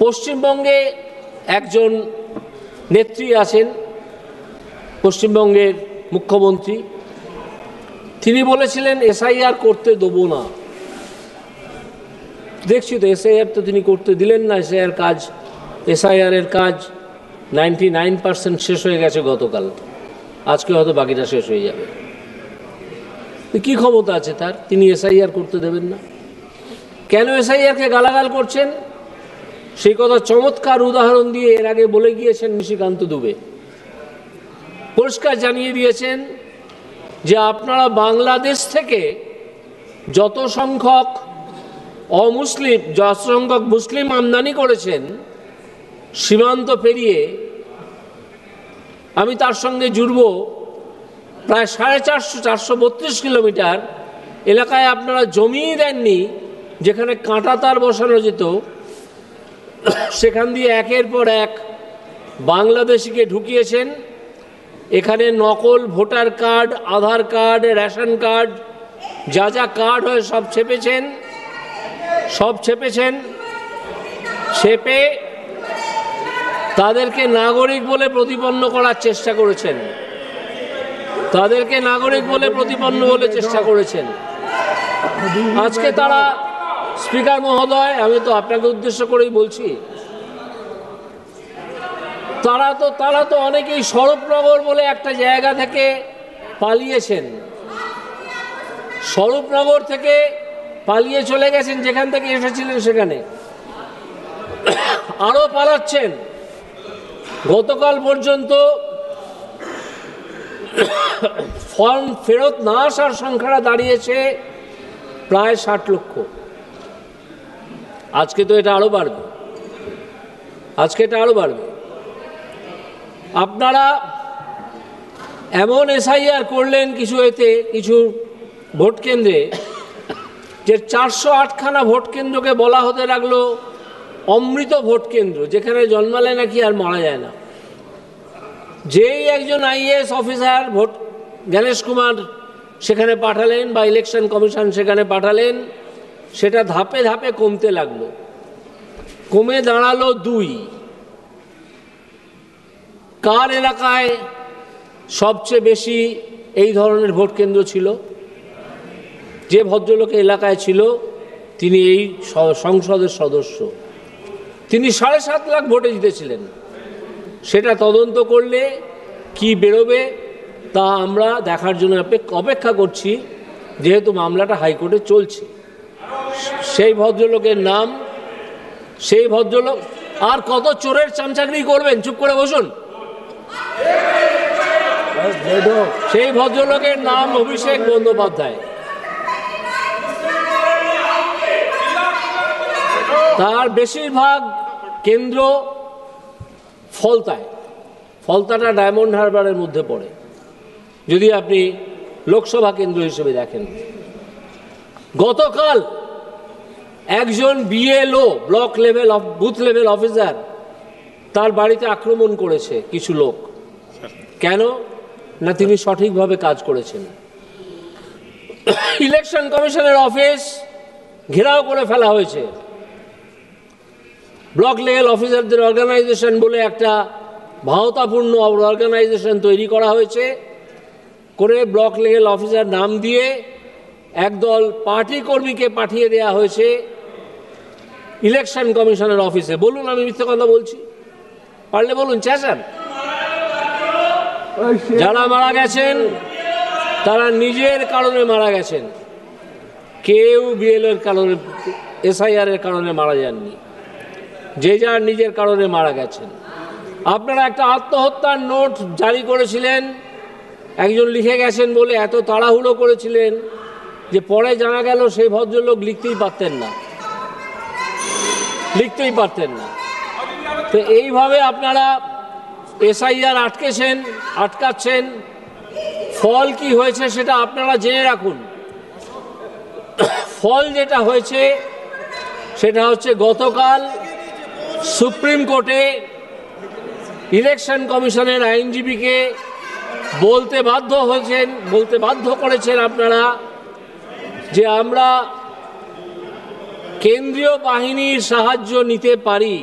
পশ্চিমবঙ্গে একজন নেত্রী আছেন, পশ্চিমবঙ্গের মুখ্যমন্ত্রী। তিনি বলেছিলেন এসআইআর করতে দেবো না। দেখছি তো এসআইআর তো তিনি করতে দিলেন না। এসআইআরের কাজ 99% শেষ হয়ে গেছে গতকাল, আজকে হয়তো বাকিটা শেষ হয়ে যাবে। কি ক্ষমতা আছে তার? তিনি এসআইআর করতে দেবেন না। কেন এসআইআরকে গালাগাল করছেন সেই কথা চমৎকার উদাহরণ দিয়ে এর আগে বলে গিয়েছেন নিশিকান্ত দুবে। পরিষ্কার জানিয়ে দিয়েছেন যে আপনারা বাংলাদেশ থেকে যত সংখ্যক মুসলিম আমদানি করেছেন সীমান্ত পেরিয়ে, আমি তার সঙ্গে জুড়ব প্রায় 432 কিলোমিটার এলাকায় আপনারা জমিই দেননি, যেখানে কাঁটা তার বসানো যেত। সেখান দিয়ে একের পর এক বাংলাদেশিকে ঢুকিয়েছেন। এখানে নকল ভোটার কার্ড, আধার কার্ড, রেশন কার্ড, যা যা কার্ড হয় সব ছেপেছেন। ছেপে তাদেরকে নাগরিক বলে প্রতিপন্ন করার চেষ্টা করেছেন। আজকে তারা, স্পিকার মহোদয়, আমি তো আপনাকে উদ্দেশ্য করেই বলছি, তারা তো অনেকেই স্বরূপনগর বলে একটা জায়গা থেকে পালিয়েছেন। স্বরূপনগর থেকে পালিয়ে চলে গেছেন, যেখান থেকে এসেছিলেন সেখানে আরো পালাচ্ছেন। গতকাল পর্যন্ত ফর্ম ফেরত না আসার সংখ্যাটা দাঁড়িয়েছে প্রায় 60 লক্ষ। আজকে তো এটা আরো বাড়বে। আপনারা এমন এসআইআর করলেন কিছু ভোট কেন্দ্রে, যে 408খানা ভোট কেন্দ্রকে বলা হতে লাগলো অমৃত ভোট কেন্দ্র, যেখানে জন্মালে নাকি আর মারা যায় না। যেই একজন আইএএস অফিসার গণেশ কুমার সেখানে পাঠালেন বা ইলেকশন কমিশন সেখানে পাঠালেন, সেটা ধাপে ধাপে কমতে লাগলো, কমে দাঁড়ালো 2। কার এলাকায় সবচেয়ে বেশি এই ধরনের ভোট কেন্দ্র ছিল? যে ভদ্রলোকের এলাকায় ছিল তিনি এই সংসদের সদস্য, তিনি 7.5 লাখ ভোটে জিতেছিলেন। সেটা তদন্ত করলে কি বেরোবে তা আমরা দেখার জন্য অপেক্ষা করছি, যেহেতু মামলাটা হাইকোর্টে চলছে। সেই ভদ্রলোকের নাম, সেই ভদ্রলোক আর কত চোরের চামচাগিরি করবেন? চুপ করে বসুন। সেই ভদ্রলোকের নাম অভিষেক বন্দ্যোপাধ্যায়। তার বেশিরভাগ কেন্দ্র ফলতাটা ডায়মন্ড হারবারের মধ্যে পড়ে, যদি আপনি লোকসভা কেন্দ্র হিসেবে দেখেন। গতকাল একজন বিএলও, বুথ লেভেল অফিসার, তার বাড়িতে আক্রমণ করেছে কিছু লোক। কেন না? তিনি সঠিকভাবে কাজ করেছেন। ইলেকশন কমিশনের অফিস ঘেরাও করে ফেলা হয়েছে। ব্লক লেভেল অফিসারদের অর্গানাইজেশন বলে একটা ভাওতাপূর্ণ অর্গানাইজেশন তৈরি করা হয়েছে, করে ব্লক লেভেল অফিসার নাম দিয়ে একদল পার্টি কর্মীকে পাঠিয়ে দেওয়া হয়েছে ইলেকশন কমিশনের অফিসে। বলুন আমি মিথ্যে কথা বলছি? পারলে বলুন, চেঁচান। যারা মারা গেছেন তারা নিজের কারণে মারা গেছেন, কেউ বিএলওর কারণে, এসআইআর এর কারণে মারা যাননি। যে যার নিজের কারণে মারা গেছেন। আপনারা একটা আত্মহত্যার নোট জারি করেছিলেন, একজন লিখে গেছেন বলে এত তাড়াহুড়ো করেছিলেন যে পরে জানা গেল সেই ভদ্রলোক লিখতেই পারতেন না। তো এইভাবে আপনারা এসআইআর আটকাচ্ছেন। ফল কি হয়েছে সেটা আপনারা জেনে রাখুন। ফল যেটা হয়েছে সেটা হচ্ছে, গতকাল সুপ্রিম কোর্টে ইলেকশন কমিশনের আইনজীবীকে বলতে বাধ্য করেছেন আপনারা যে আমরা কেন্দ্রীয় বাহিনীর সাহায্য নিতে পারি,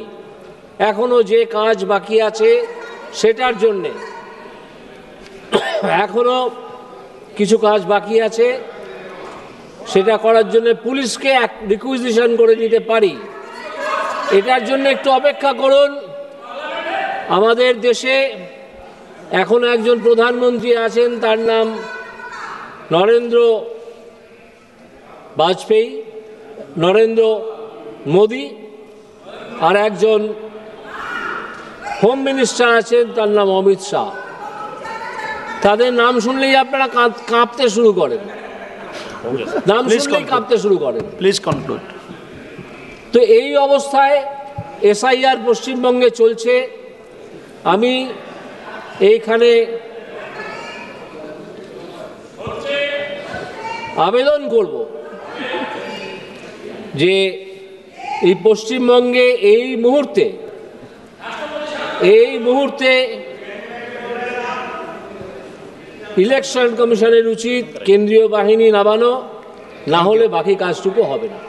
এখনো যে কাজ বাকি আছে সেটার জন্যে এখনো কিছু কাজ বাকি আছে, সেটা করার জন্য পুলিশকে রিকুইজিশন করে দিতে পারি। এটার জন্য একটু অপেক্ষা করুন। আমাদের দেশে এখন একজন প্রধানমন্ত্রী আছেন, তার নাম নরেন্দ্র মোদী, আর একজন হোম মিনিস্টার আছেন, তার নাম অমিত শাহ। তাদের নাম শুনলেই আপনারা কাঁপতে শুরু করেন, নাম শুনলেই কাঁপতে শুরু করেন। Please conclude. তো এই অবস্থায় এসআইআর পশ্চিমবঙ্গে চলছে। আমি এইখানে আবেদন করব যে এই পশ্চিমবঙ্গে এই মুহূর্তে ইলেকশন কমিশনের উচিত কেন্দ্রীয় বাহিনী নামানো, না হলে বাকি কাজটুকু হবে না।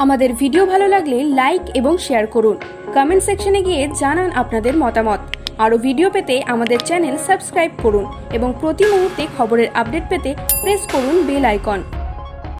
আমাদের ভিডিও ভালো লাগলে লাইক এবং শেয়ার করুন। কমেন্ট সেকশনে গিয়ে জানান আপনাদের মতামত। আরও ভিডিও পেতে আমাদের চ্যানেল সাবস্ক্রাইব করুন এবং প্রতি মুহূর্তে খবরের আপডেট পেতে প্রেস করুন বেল আইকন।